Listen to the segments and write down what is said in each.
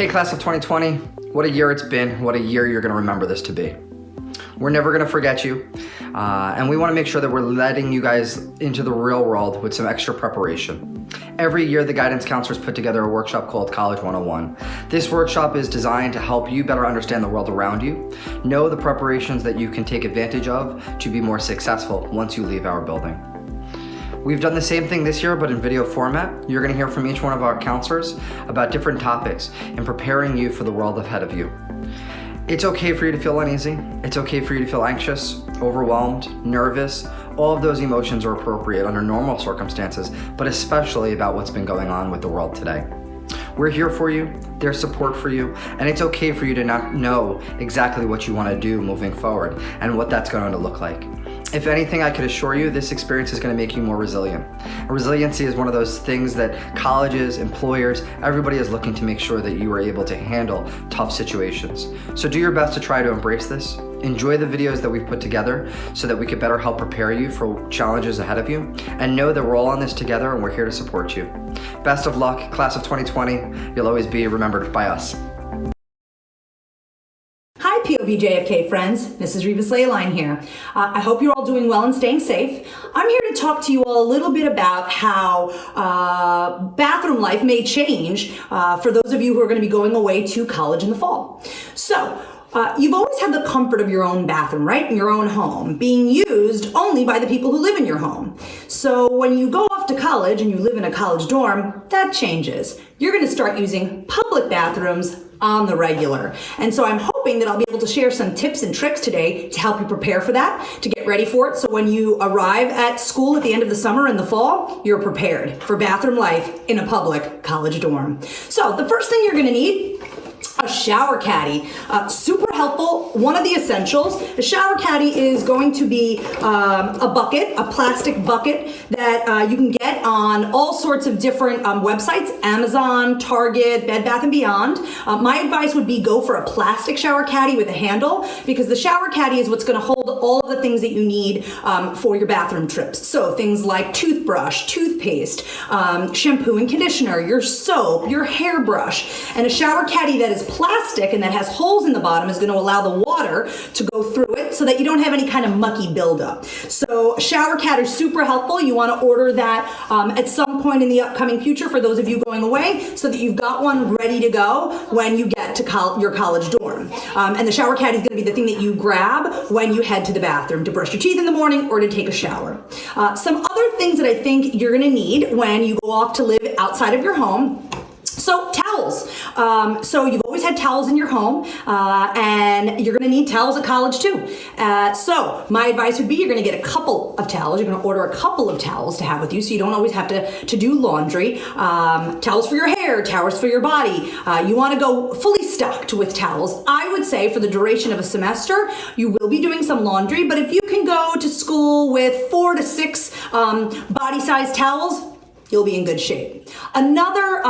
Hey, class of 2020, what a year it's been. What a year you're gonna remember this to be. We're never gonna forget you, and we wanna make sure that we're letting you guys into the real world with some extra preparation. Every year, the guidance counselors put together a workshop called College 101. This workshop is designed to help you better understand the world around you, know the preparations that you can take advantage of to be more successful once you leave our building. We've done the same thing this year, but in video format. You're gonna hear from each one of our counselors about different topics and preparing you for the world ahead of you. It's okay for you to feel uneasy. It's okay for you to feel anxious, overwhelmed, nervous. All of those emotions are appropriate under normal circumstances, but especially about what's been going on with the world today. We're here for you, there's support for you, and it's okay for you to not know exactly what you wanna do moving forward and what that's going to look like. If anything, I could assure you this experience is going to make you more resilient. And resiliency is one of those things that colleges, employers, everybody is looking to make sure that you are able to handle tough situations. So do your best to try to embrace this. Enjoy the videos that we've put together so that we could better help prepare you for challenges ahead of you, and know that we're all on this together and we're here to support you. Best of luck, class of 2020. You'll always be remembered by us. Hi POBJFK friends, Mrs. Rivas Leyline here. I hope you're all doing well and staying safe. I'm here to talk to you all a little bit about how bathroom life may change for those of you who are going to be going away to college in the fall. So, you've always had the comfort of your own bathroom, right? In your own home, being used only by the people who live in your home. So when you go off to college and you live in a college dorm, that changes. You're going to start using public bathrooms on the regular. And so I'm hoping that I'll be able to share some tips and tricks today to help you prepare for that, to get ready for it. So when you arrive at school at the end of the summer and the fall, you're prepared for bathroom life in a public college dorm. So the first thing you're going to need, a shower caddy. Super helpful, one of the essentials. A shower caddy is going to be a bucket, a plastic bucket that you can get on all sorts of different websites, Amazon, Target, Bed Bath & Beyond. My advice would be go for a plastic shower caddy with a handle, because the shower caddy is what's gonna hold all of the things that you need for your bathroom trips. So things like toothbrush, toothpaste, shampoo and conditioner, your soap, your hairbrush, and a shower caddy that is plastic and that has holes in the bottom is going to allow the water to go through it so that you don't have any kind of mucky buildup. So shower caddy is super helpful. You want to order that at some point in the upcoming future for those of you going away, so that you've got one ready to go when you get to your college dorm. And the shower caddy is going to be the thing that you grab when you head to the bathroom to brush your teeth in the morning or to take a shower. Some other things that I think you're going to need when you go off to live outside of your home. So towels. So you've always had towels in your home, and you're going to need towels at college too. So my advice would be you're going to get a couple of towels. You're going to order a couple of towels to have with you, so you don't always have to do laundry. Towels for your hair, towels for your body. You want to go fully stocked with towels. I would say for the duration of a semester, you will be doing some laundry, but if you can go to school with 4 to 6 body-sized towels, you'll be in good shape. Another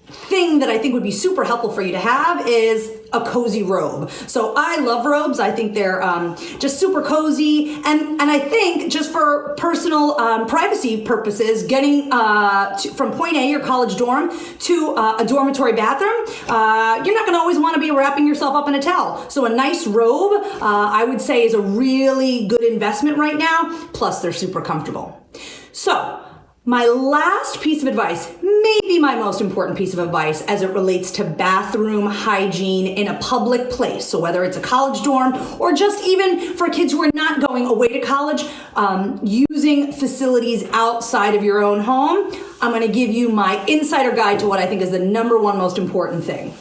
thing that I think would be super helpful for you to have is a cozy robe. So I love robes. I think they're just super cozy. And I think just for personal privacy purposes, getting from point A, your college dorm, to a dormitory bathroom, you're not gonna always wanna be wrapping yourself up in a towel. So a nice robe, I would say, is a really good investment right now. Plus they're super comfortable. So, my last piece of advice, maybe my most important piece of advice as it relates to bathroom hygiene in a public place. So whether it's a college dorm or just even for kids who are not going away to college, using facilities outside of your own home, I'm gonna give you my insider guide to what I think is the #1 most important thing.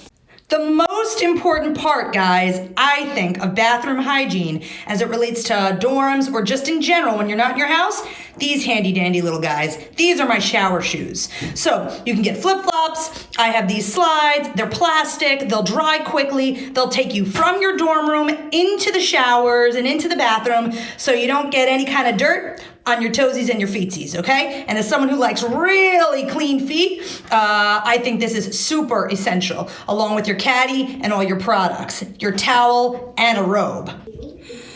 The most important part, guys, I think, of bathroom hygiene as it relates to dorms or just in general when you're not in your house, these handy dandy little guys. These are my shower shoes. So you can get flip-flops. I have these slides. They're plastic. They'll dry quickly. They'll take you from your dorm room into the showers and into the bathroom so you don't get any kind of dirt on your toesies and your feetsies, okay? And as someone who likes really clean feet, I think this is super essential, along with your caddy and all your products, your towel and a robe.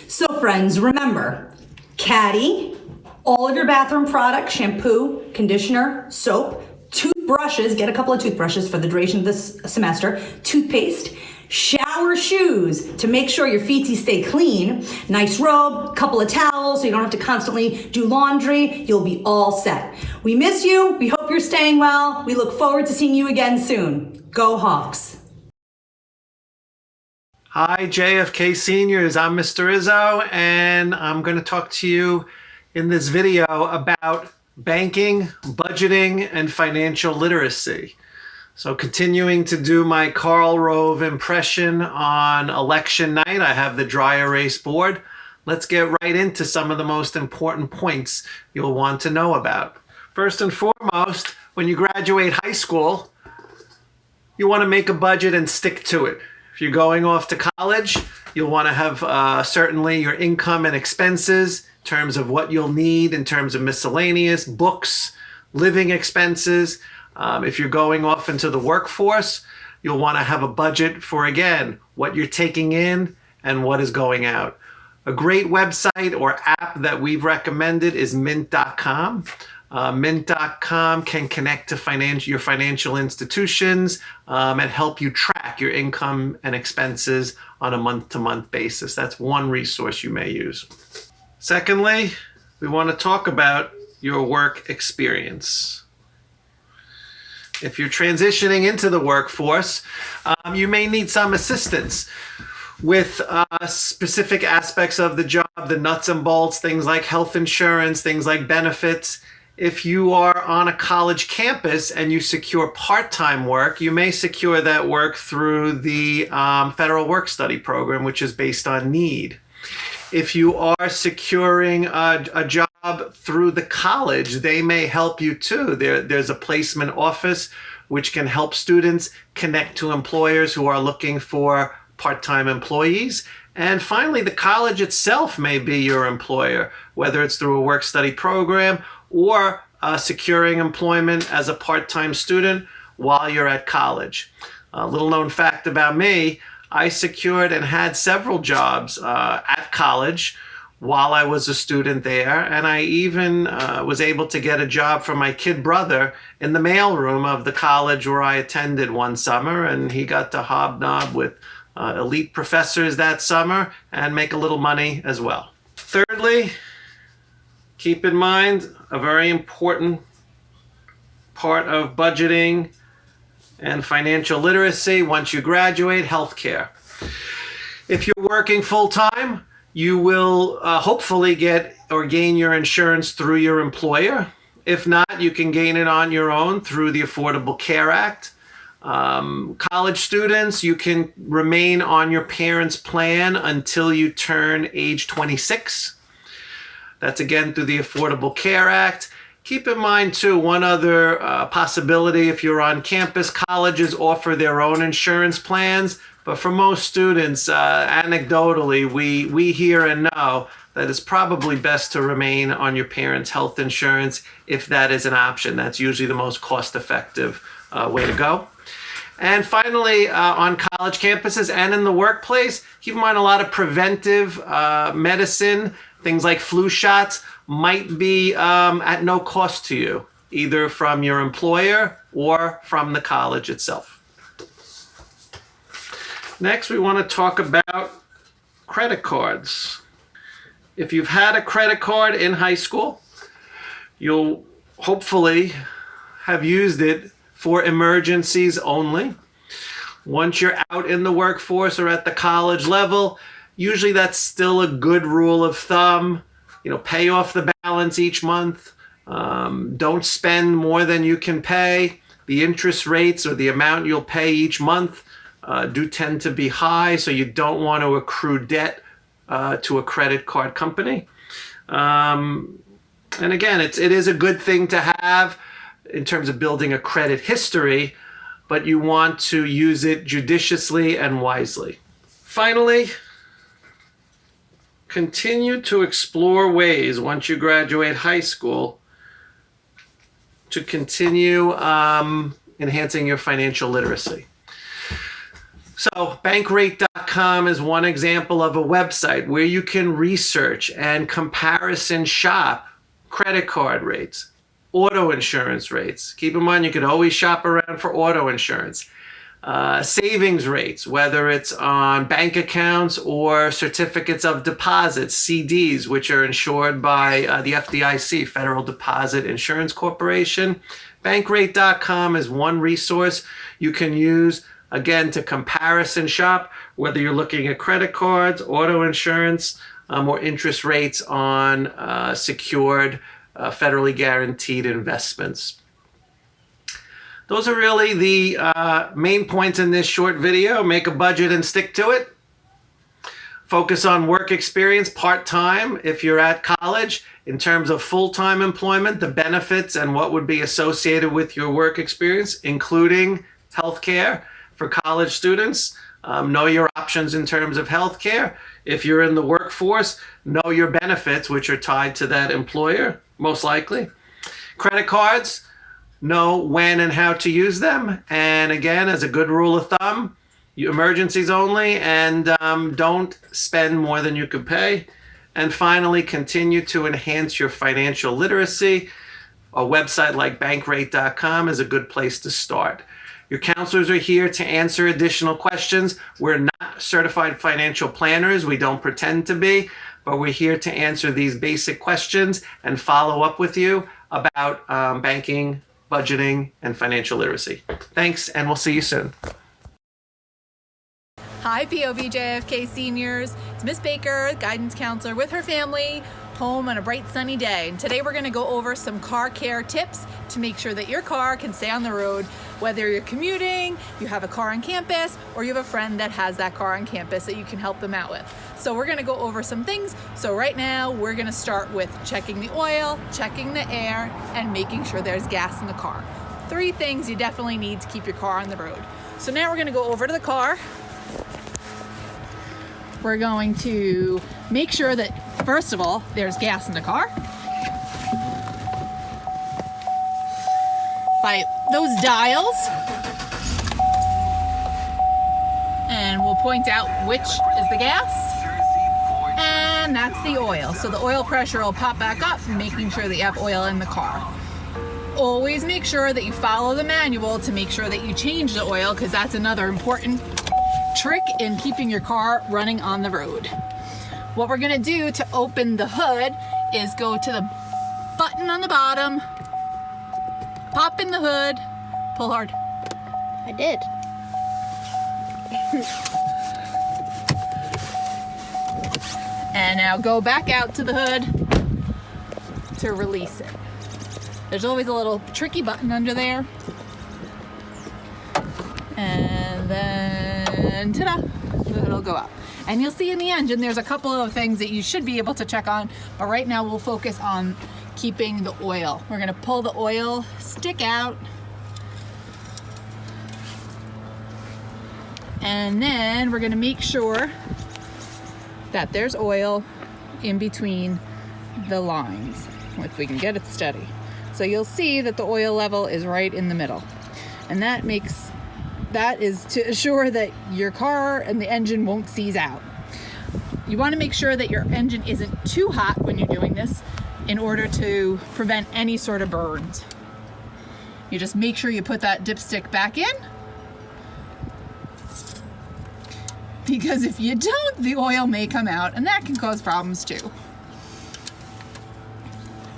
So friends, remember, caddy, all of your bathroom products, shampoo, conditioner, soap, toothbrushes, get a couple of toothbrushes for the duration of this semester, toothpaste, shower shoes to make sure your feetsies stay clean, nice robe, couple of towels so you don't have to constantly do laundry. You'll be all set. We miss you. We hope you're staying well. We look forward to seeing you again soon. Go Hawks. Hi, JFK Seniors. I'm Mr. Izzo, and I'm going to talk to you in this video about banking, budgeting, and financial literacy. So continuing to do my Karl Rove impression on election night, I have the dry erase board. Let's get right into some of the most important points you'll want to know about. First and foremost, when you graduate high school, you want to make a budget and stick to it. If you're going off to college, you'll want to have certainly your income and expenses in terms of what you'll need in terms of miscellaneous, books, living expenses. If you're going off into the workforce, you'll want to have a budget for, again, what you're taking in and what is going out. A great website or app that we've recommended is mint.com. Mint.com can connect to your financial institutions and help you track your income and expenses on a month-to-month basis. That's one resource you may use. Secondly, we want to talk about your work experience. If you're transitioning into the workforce, you may need some assistance with specific aspects of the job, the nuts and bolts, things like health insurance, things like benefits. If you are on a college campus and you secure part-time work, you may secure that work through the Federal Work Study Program, which is based on need. If you are securing a job through the college, they may help you too. There's a placement office which can help students connect to employers who are looking for part-time employees. And finally, the college itself may be your employer, whether it's through a work-study program or securing employment as a part-time student while you're at college. A little known fact about me, I secured and had several jobs at college while I was a student there, and I even was able to get a job for my kid brother in the mailroom of the college where I attended one summer, and he got to hobnob with elite professors that summer and make a little money as well. Thirdly, keep in mind a very important part of budgeting and financial literacy once you graduate: healthcare. If you're working full-time, you will hopefully get or gain your insurance through your employer. If not, you can gain it on your own through the Affordable Care Act. College students, you can remain on your parents' plan until you turn age 26. That's again through the Affordable Care Act. Keep in mind too, one other possibility: if you're on campus, colleges offer their own insurance plans, but for most students, anecdotally, we hear and know that it's probably best to remain on your parents' health insurance if that is an option. That's usually the most cost-effective way to go. And finally, on college campuses and in the workplace, keep in mind a lot of preventive medicine, things like flu shots, might be at no cost to you, either from your employer or from the college itself. Next, we want to talk about credit cards. If you've had a credit card in high school, you'll hopefully have used it for emergencies only. Once you're out in the workforce or at the college level, usually that's still a good rule of thumb. Pay off the balance each month. Don't spend more than you can pay. The interest rates or the amount you'll pay each month do tend to be high, so you don't want to accrue debt to a credit card company. And again, it is a good thing to have in terms of building a credit history, but you want to use it judiciously and wisely. Finally, continue to explore ways once you graduate high school to continue enhancing your financial literacy. So bankrate.com is one example of a website where you can research and comparison shop credit card rates, auto insurance rates. Keep in mind, you could always shop around for auto insurance. Savings rates, whether it's on bank accounts or certificates of deposit, CDs, which are insured by the FDIC, Federal Deposit Insurance Corporation. Bankrate.com is one resource you can use, again, to comparison shop, whether you're looking at credit cards, auto insurance, or interest rates on secured, federally guaranteed investments. Those are really the main points in this short video. Make a budget and stick to it. Focus on work experience part-time if you're at college. In terms of full-time employment, the benefits and what would be associated with your work experience, including healthcare for college students. Know your options in terms of healthcare. If you're in the workforce, know your benefits, which are tied to that employer, most likely. Credit cards. Know when and how to use them. And again, as a good rule of thumb, emergencies only, and don't spend more than you could pay. And finally, continue to enhance your financial literacy. A website like bankrate.com is a good place to start. Your counselors are here to answer additional questions. We're not certified financial planners. We don't pretend to be, but we're here to answer these basic questions and follow up with you about banking, budgeting, and financial literacy. Thanks, and we'll see you soon. Hi, POBJFK seniors. It's Miss Baker, guidance counselor with her family, home on a bright sunny day. And today we're going to go over some car care tips to make sure that your car can stay on the road, whether you're commuting, you have a car on campus, or you have a friend that has that car on campus that you can help them out with. So we're going to go over some things. So right now we're going to start with checking the oil, checking the air, and making sure there's gas in the car. 3 things you definitely need to keep your car on the road. So now we're going to go over to the car. We're going to make sure that, first of all, there's gas in the car. By those dials. And we'll point out which is the gas. And that's the oil. So the oil pressure will pop back up, making sure that you have oil in the car. Always make sure that you follow the manual to make sure that you change the oil, because that's another important trick in keeping your car running on the road. What we're gonna do to open the hood is go to the button on the bottom, pop in the hood, pull hard. I did. And now go back out to the hood to release it. There's always a little tricky button under there. And then, ta-da, it'll go up. And you'll see in the engine, there's a couple of things that you should be able to check on, but right now we'll focus on keeping the oil. We're gonna pull the oil stick out. And then we're gonna make sure that there's oil in between the lines, if we can get it steady. So you'll see that the oil level is right in the middle. And that is to assure that your car and the engine won't seize out. You want to make sure that your engine isn't too hot when you're doing this in order to prevent any sort of burns. You just make sure you put that dipstick back in, because if you don't, the oil may come out, and that can cause problems too.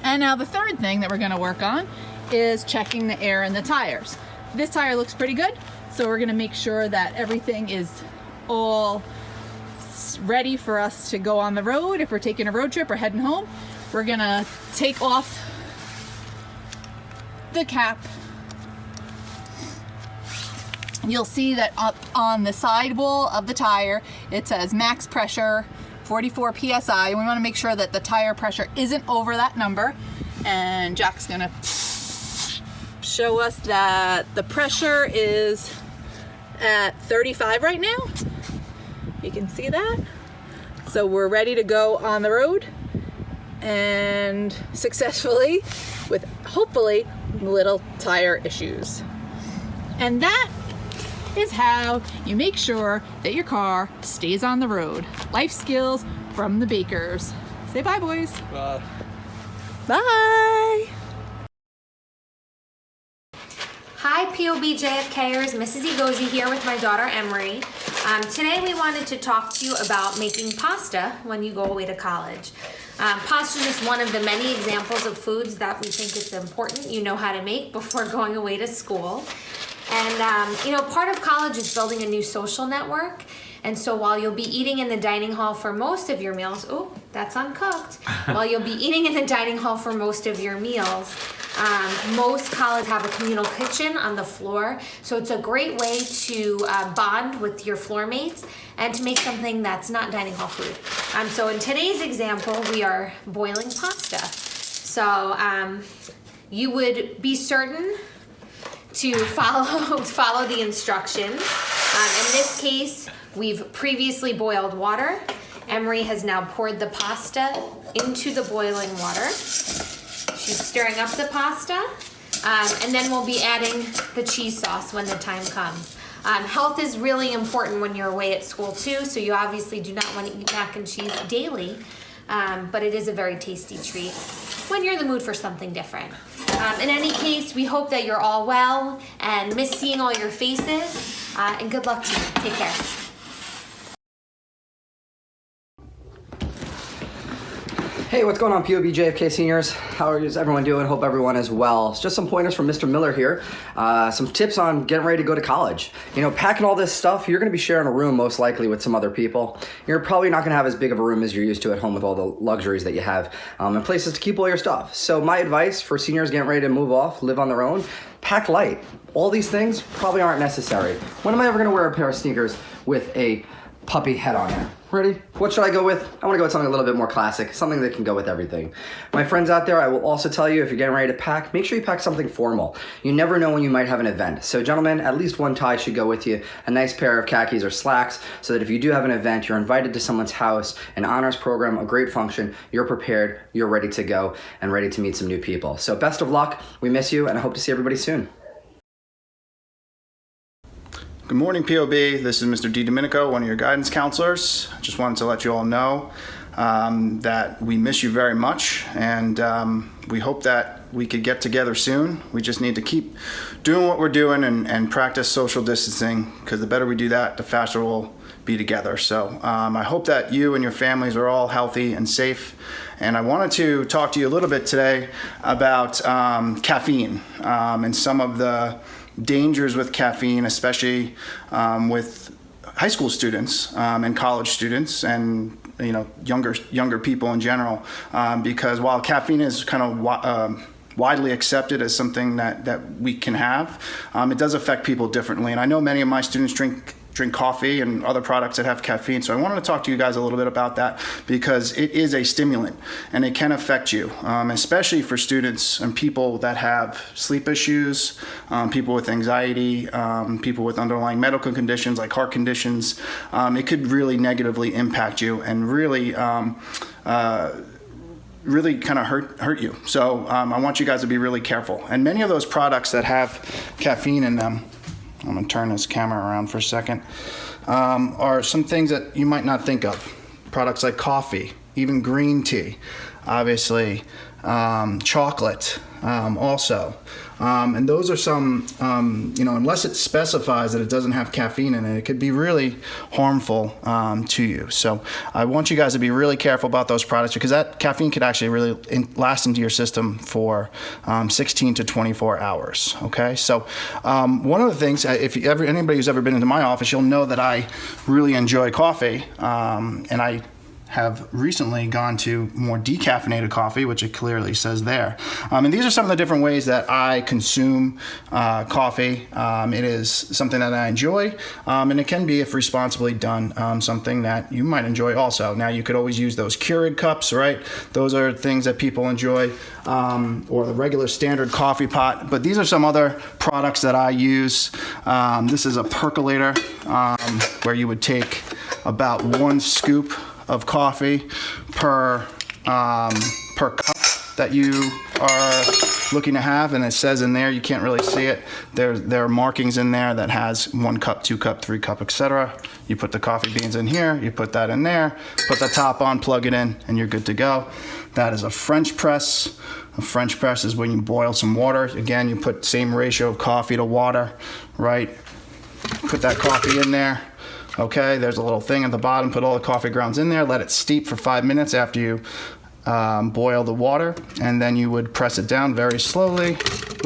And now the third thing that we're going to work on is checking the air in the tires. This tire looks pretty good, so we're going to make sure that everything is all ready for us to go on the road. If we're taking a road trip or heading home, we're going to take off the cap. You'll see that up on the sidewall of the tire, it says max pressure 44 PSI. We want to make sure that the tire pressure isn't over that number. And Jack's gonna show us that the pressure is at 35 right now. You can see that. So we're ready to go on the road and successfully, with hopefully little tire issues. And that is how you make sure that your car stays on the road. Life skills from the Bakers. Say bye, boys. Bye. Bye. POBJFKers, Mrs. Egozi here with my daughter Emery. Today we wanted to talk to you about making pasta when you go away to college. Pasta is just one of the many examples of foods that we think it's important you know how to make before going away to school. And part of college is building a new social network. And so while you'll be eating in the dining hall for most of your meals, oh, that's uncooked. While you'll be eating in the dining hall for most of your meals, most colleges have a communal kitchen on the floor. So it's a great way to bond with your floor mates and to make something that's not dining hall food. So in today's example, we are boiling pasta. So you would be certain to follow the instructions. In this case, we've previously boiled water. Emery has now poured the pasta into the boiling water. She's stirring up the pasta, and then we'll be adding the cheese sauce when the time comes. Health is really important when you're away at school too, so you obviously do not want to eat mac and cheese daily, but it is a very tasty treat when you're in the mood for something different. In any case, we hope that you're all well and miss seeing all your faces, and good luck to you. Take care. Hey, what's going on, POBJFK seniors? How is everyone doing? Hope everyone is well. Just some pointers from Mr. Miller here. Some tips on getting ready to go to college. Packing all this stuff, you're going to be sharing a room most likely with some other people. You're probably not going to have as big of a room as you're used to at home with all the luxuries that you have and places to keep all your stuff. So my advice for seniors getting ready to move off, live on their own, pack light. All these things probably aren't necessary. When am I ever going to wear a pair of sneakers with a puppy head on it? Ready? What should I go with? I want to go with something a little bit more classic, something that can go with everything. My friends out there, I will also tell you, if you're getting ready to pack, make sure you pack something formal. You never know when you might have an event. So gentlemen, at least one tie should go with you, a nice pair of khakis or slacks, so that if you do have an event, you're invited to someone's house, an honors program, a great function, you're prepared, you're ready to go, and ready to meet some new people. So best of luck, we miss you, and I hope to see everybody soon. Good morning, POB. This is Mr. DiDomenico, one of your guidance counselors. I just wanted to let you all know that we miss you very much, and we hope that we could get together soon. We just need to keep doing what we're doing and practice social distancing, because the better we do that, the faster we'll be together. So I hope that you and your families are all healthy and safe. And I wanted to talk to you a little bit today about caffeine and some of the dangers with caffeine, especially with high school students and college students and younger people in general, because while caffeine is kind of widely accepted as something that we can have, it does affect people differently. And I know many of my students drink coffee and other products that have caffeine. So I wanted to talk to you guys a little bit about that, because it is a stimulant and it can affect you, especially for students and people that have sleep issues, people with anxiety, people with underlying medical conditions like heart conditions. It could really negatively impact you and really kind of hurt you. So I want you guys to be really careful. And many of those products that have caffeine in them, I'm going to turn this camera around for a second, are some things that you might not think of. Products like coffee, even green tea, obviously, chocolate also. And those are some, unless it specifies that it doesn't have caffeine in it, it could be really harmful to you. So I want you guys to be really careful about those products, because that caffeine could actually really last into your system for 16 to 24 hours. Okay, so one of the things, if anybody who's ever been into my office, you'll know that I really enjoy coffee, and I have recently gone to more decaffeinated coffee, which it clearly says there. And these are some of the different ways that I consume coffee. It is something that I enjoy, and it can be, if responsibly done, something that you might enjoy also. Now, you could always use those Keurig cups, right? Those are things that people enjoy, or the regular standard coffee pot. But these are some other products that I use. This is a percolator, where you would take about 1 scoop of coffee per cup that you are looking to have, and it says in there, you can't really see it, there are markings in there that has 1 cup, 2 cup, 3 cup, etc. You put the coffee beans in here, you put that in there, put the top on, plug it in, and you're good to go. That is a French press. A French press is when you boil some water. Again, you put same ratio of coffee to water, right? Put that coffee in there. Okay, there's a little thing at the bottom. Put all the coffee grounds in there. Let it steep for 5 minutes after you boil the water, and then you would press it down very slowly.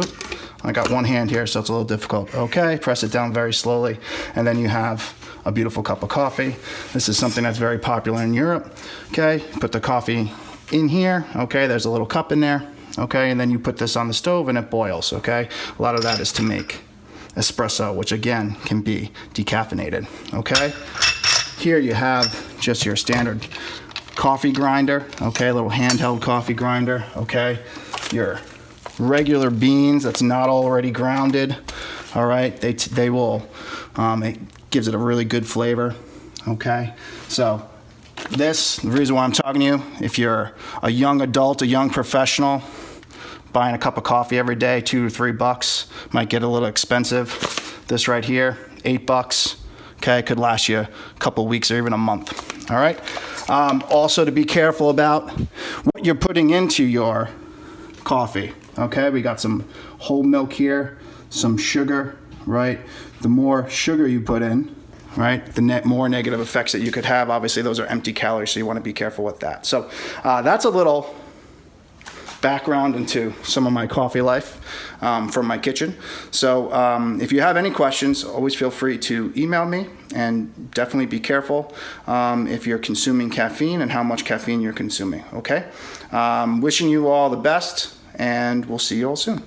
Oop, I got one hand here, so it's a little difficult. Okay, press it down very slowly, and then you have a beautiful cup of coffee. This is something that's very popular in Europe. Okay, put the coffee in here. Okay, there's a little cup in there. Okay, and then you put this on the stove and it boils. Okay, a lot of that is to make espresso, which again can be decaffeinated. Okay, here you have just your standard coffee grinder. Okay, a little handheld coffee grinder. Okay, your regular beans that's not already grounded. All right, they will it gives it a really good flavor. Okay, so the reason why I'm talking to you, if you're a young adult, a young professional, buying a cup of coffee every day, $2 to $3, might get a little expensive. This right here, $8. Okay, could last you a couple weeks or even a month. All right. Also, to be careful about what you're putting into your coffee. Okay, we got some whole milk here, some sugar. Right, the more sugar you put in, right, the more negative effects that you could have. Obviously, those are empty calories, so you want to be careful with that. So that's a little background into some of my coffee life from my kitchen. So if you have any questions, always feel free to email me, and definitely be careful if you're consuming caffeine and how much caffeine you're consuming. Okay, wishing you all the best, and we'll see you all soon.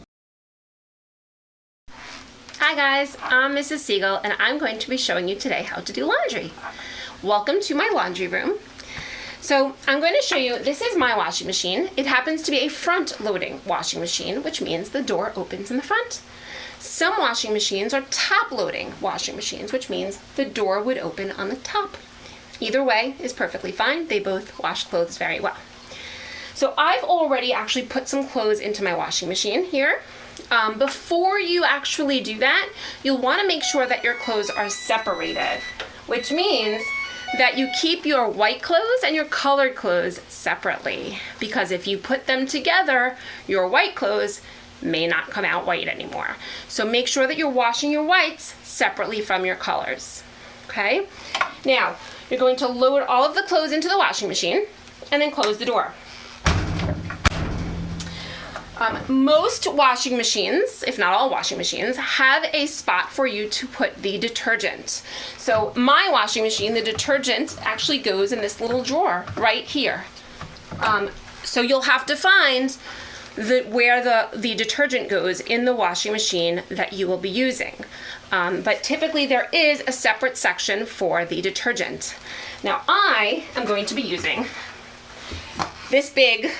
Hi guys, I'm Mrs. Siegel, and I'm going to be showing you today how to do laundry. Welcome to my laundry room. So I'm going to show you, this is my washing machine. It happens to be a front-loading washing machine, which means the door opens in the front. Some washing machines are top-loading washing machines, which means the door would open on the top. Either way is perfectly fine. They both wash clothes very well. So I've already actually put some clothes into my washing machine here. Before you actually do that, you'll want to make sure that your clothes are separated, which means that you keep your white clothes and your colored clothes separately, because if you put them together, your white clothes may not come out white anymore. So make sure that you're washing your whites separately from your colors. Okay? Now, you're going to load all of the clothes into the washing machine and then close the door. Most washing machines, if not all washing machines, have a spot for you to put the detergent. So my washing machine, the detergent actually goes in this little drawer right here. So you'll have to find where the detergent goes in the washing machine that you will be using. But typically there is a separate section for the detergent. Now I am going to be using this big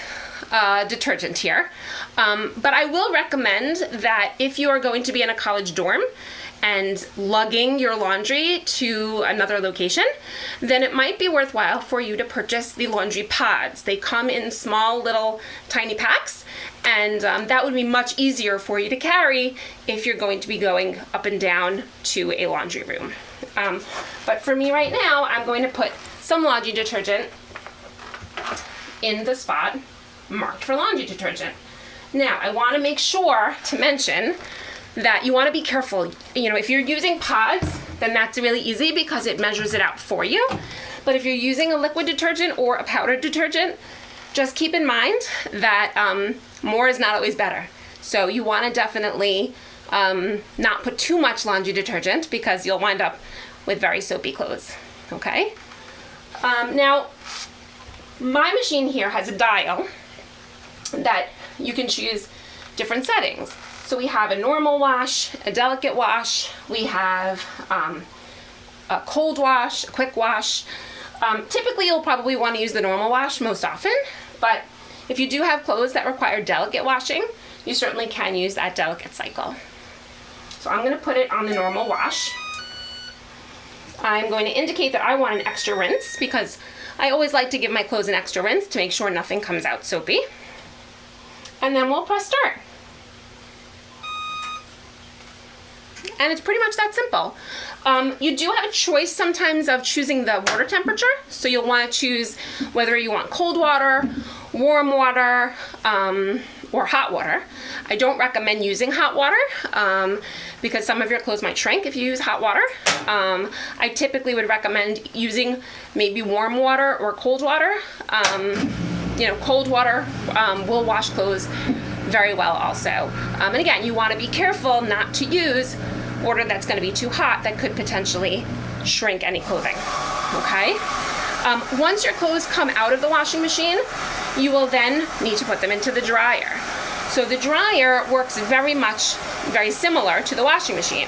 detergent here. But I will recommend that if you are going to be in a college dorm and lugging your laundry to another location, then it might be worthwhile for you to purchase the laundry pods. They come in small little tiny packs, and that would be much easier for you to carry if you're going to be going up and down to a laundry room. But for me right now, I'm going to put some laundry detergent in the spot marked for laundry detergent. Now, I want to make sure to mention that you want to be careful. You know, if you're using pods, then that's really easy because it measures it out for you. But if you're using a liquid detergent or a powdered detergent, just keep in mind that more is not always better. So you want to definitely not put too much laundry detergent because you'll wind up with very soapy clothes. Okay? Now, my machine here has a dial that you can choose different settings. So we have a normal wash, a delicate wash, we have a cold wash, a quick wash. Typically you'll probably want to use the normal wash most often, but if you do have clothes that require delicate washing, you certainly can use that delicate cycle. So I'm going to put it on the normal wash. I'm going to indicate that I want an extra rinse because I always like to give my clothes an extra rinse to make sure nothing comes out soapy. And then we'll press start. and it's pretty much that simple. You do have a choice sometimes of choosing the water temperature. So you'll want to choose whether you want cold water, warm water, or hot water. I don't recommend using hot water because some of your clothes might shrink if you use hot water. I typically would recommend using maybe warm water or cold water. Cold water will wash clothes very well also. And again, you want to be careful not to use water that's going to be too hot that could potentially shrink any clothing. Okay? Once your clothes come out of the washing machine, you will then need to put them into the dryer. So the dryer works very similar to the washing machine.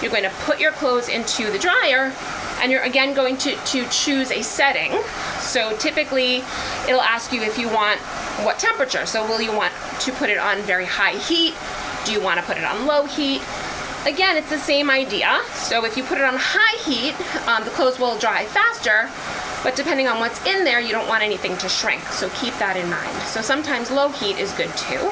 You're going to put your clothes into the dryer, and you're again going to choose a setting. So typically it'll ask you if you want what temperature. So will you want to put it on very high heat? Do you want to put it on low heat? Again, it's the same idea. So if you put it on high heat, the clothes will dry faster, but depending on what's in there, you don't want anything to shrink. So keep that in mind. So sometimes low heat is good too.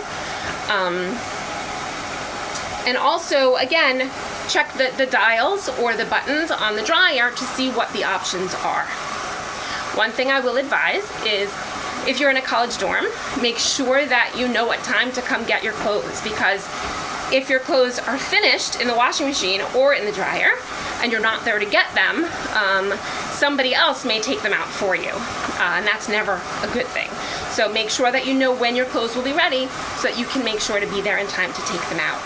And also, again, check the dials or the buttons on the dryer to see what the options are. One thing I will advise is if you're in a college dorm, make sure that you know what time to come get your clothes, because if your clothes are finished in the washing machine or in the dryer and you're not there to get them, somebody else may take them out for you, and that's never a good thing. So make sure that you know when your clothes will be ready so that you can make sure to be there in time to take them out.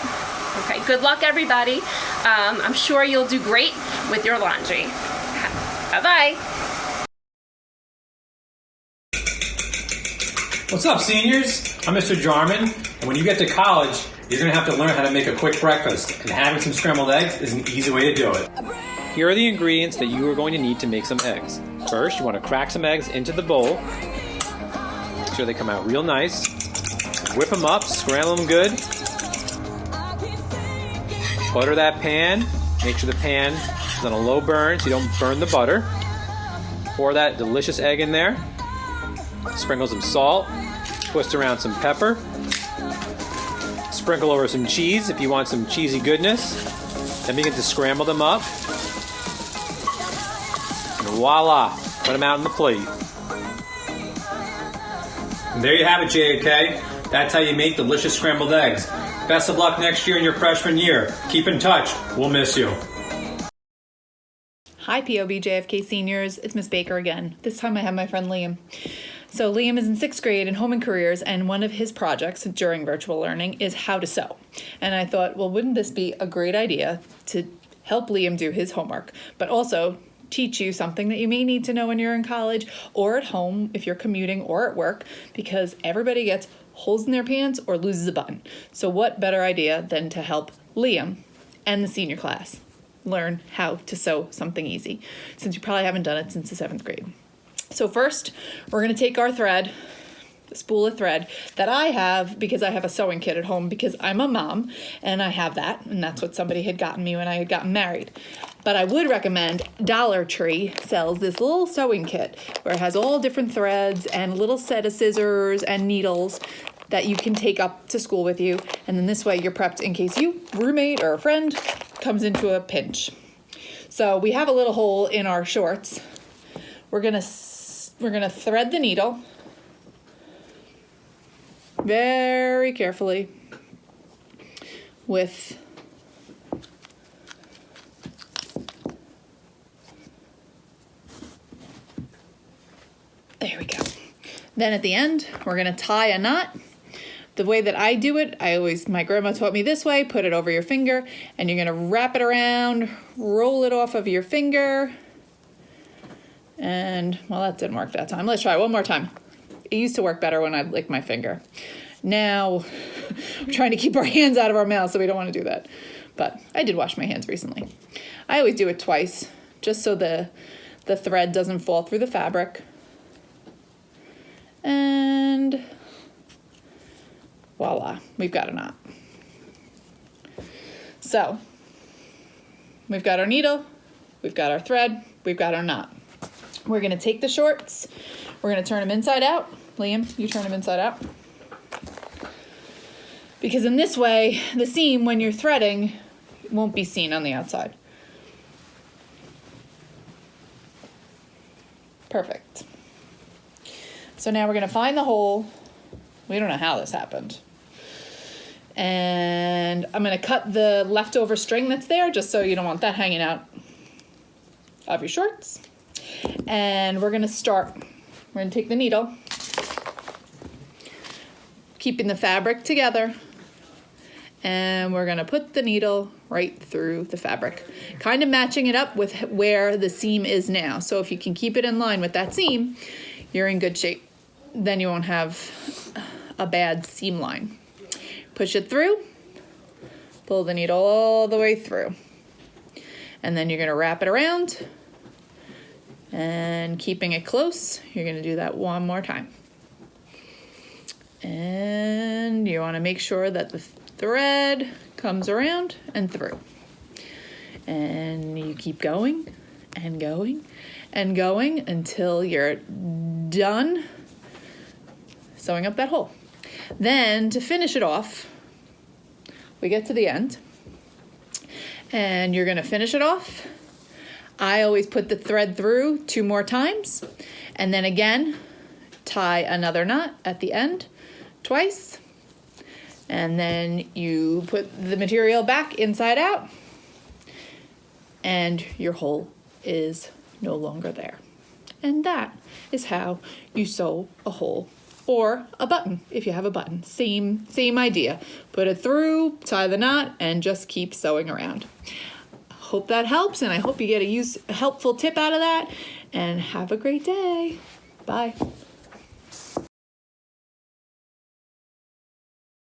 Okay, good luck everybody. I'm sure you'll do great with your laundry. Bye-bye. What's up, seniors? I'm Mr. Jarman, and when you get to college, you're going to have to learn how to make a quick breakfast, and having some scrambled eggs is an easy way to do it. Here are the ingredients that you are going to need to make some eggs. First, you want to crack some eggs into the bowl. Make sure they come out real nice. Whip them up, scramble them good. Butter that pan. Make sure the pan is on a low burn so you don't burn the butter. Pour that delicious egg in there. Sprinkle some salt. Twist around some pepper. Sprinkle over some cheese if you want some cheesy goodness. Then begin to scramble them up. And voila! Put them out on the plate. And there you have it, JFK. That's how you make delicious scrambled eggs. Best of luck next year in your freshman year. Keep in touch. We'll miss you. Hi POBJFK seniors, it's Miss Baker again. This time I have my friend Liam. So Liam is in 6th grade in Home and Careers, and one of his projects during virtual learning is how to sew. And I thought, well, wouldn't this be a great idea to help Liam do his homework, but also teach you something that you may need to know when you're in college or at home if you're commuting or at work, because everybody gets holes in their pants or loses a button. So what better idea than to help Liam and the senior class learn how to sew something easy, since you probably haven't done it since the 7th grade. So first, we're going to take our thread, the spool of thread that I have because I have a sewing kit at home because I'm a mom and I have that, and that's what somebody had gotten me when I had gotten married. But I would recommend Dollar Tree sells this little sewing kit where it has all different threads and a little set of scissors and needles that you can take up to school with you. And then this way you're prepped in case you, roommate or a friend, comes into a pinch. So we have a little hole in our shorts. We're gonna thread the needle very carefully with there we go. Then at the end, we're gonna tie a knot. The way that I do it, my grandma taught me this way, put it over your finger, and you're gonna wrap it around, roll it off of your finger, and, well, that didn't work that time. Let's try it one more time. It used to work better when I'd lick my finger. Now, I'm trying to keep our hands out of our mouth, so we don't want to do that. But I did wash my hands recently. I always do it twice, just so the thread doesn't fall through the fabric. And voila, we've got a knot. So, we've got our needle, we've got our thread, we've got our knot. We're gonna take the shorts, we're gonna turn them inside out. Liam, you turn them inside out. Because in this way, the seam, when you're threading, won't be seen on the outside. Perfect. So now we're going to find the hole. We don't know how this happened. And I'm going to cut the leftover string that's there, just so you don't want that hanging out of your shorts. And we're going to start. We're going to take the needle, keeping the fabric together, and we're going to put the needle right through the fabric, kind of matching it up with where the seam is now. So if you can keep it in line with that seam, you're in good shape. Then you won't have a bad seam line. Push it through, pull the needle all the way through, and then you're going to wrap it around, and keeping it close, you're going to do that one more time. And you want to make sure that the thread comes around and through. And you keep going and going and going until you're done sewing up that hole. Then to finish it off, we get to the end and you're going to finish it off. I always put the thread through 2 more times and then again tie another knot at the end twice, and then you put the material back inside out and your hole is no longer there. And that is how you sew a hole or a button if you have a button. Same idea. Put it through, tie the knot, and just keep sewing around. Hope that helps, and I hope you get a helpful tip out of that, and have a great day. Bye.